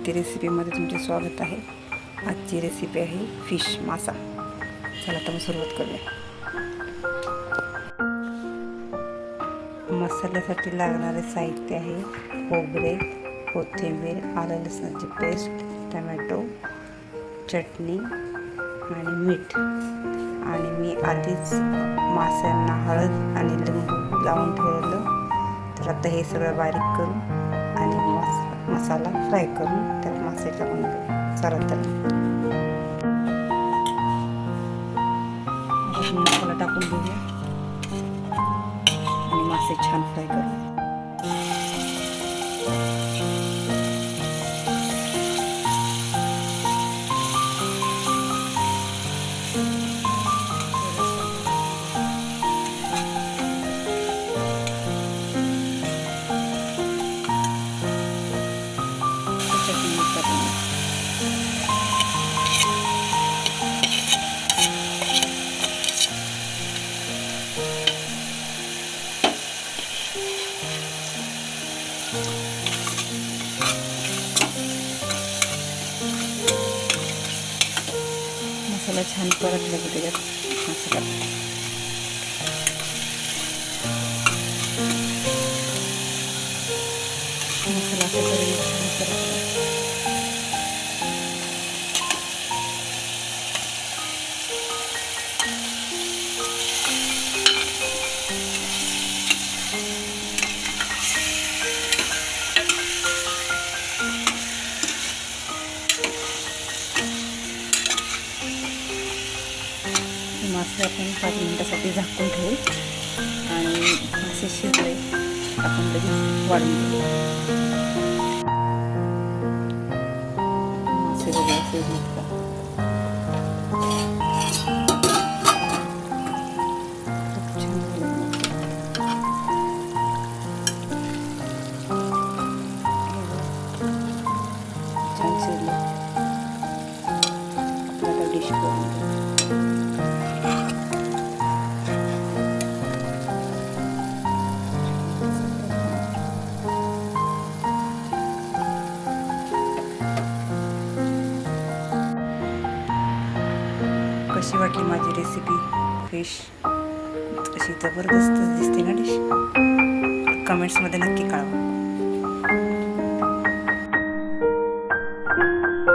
भारतीय रेसिपीमध्ये तुमचे स्वागत आहे। आजची रेसिपी आहे फिश मासा। चला तर मग सुरुवात करूया। मसाल्यासाठी लागणारे साहित्य आहे खोबरे, कोथिंबीर, आलं लसणाची पेस्ट, टोमॅटो, चटणी आणि मीठ। आणि मी आधीच माशांना हळद आणि लिंबू लावून ठेवलं। तर आता हे सगळं बारीक करून आणि मसाला फ्राय करून त्यात मासे टाकून चला तर मसाला टाकून घेऊया आणि मासे छान फ्राय करूया। मसाला छान परतला की त्याच्यात मसाला असं करून छान परतला। मासे आपण 5 मिनिटासाठी झाकून ठेवू आणि मासे शिजले आपण लगेच वाढून घेऊ। मासे वगैरे शिजले का छान शिजले। आता डिश करून कशी वाटली माझी रेसिपी फिश? अशी जबरदस्त दिसते ना डिश? कमेंट्समध्ये नक्की कळवा।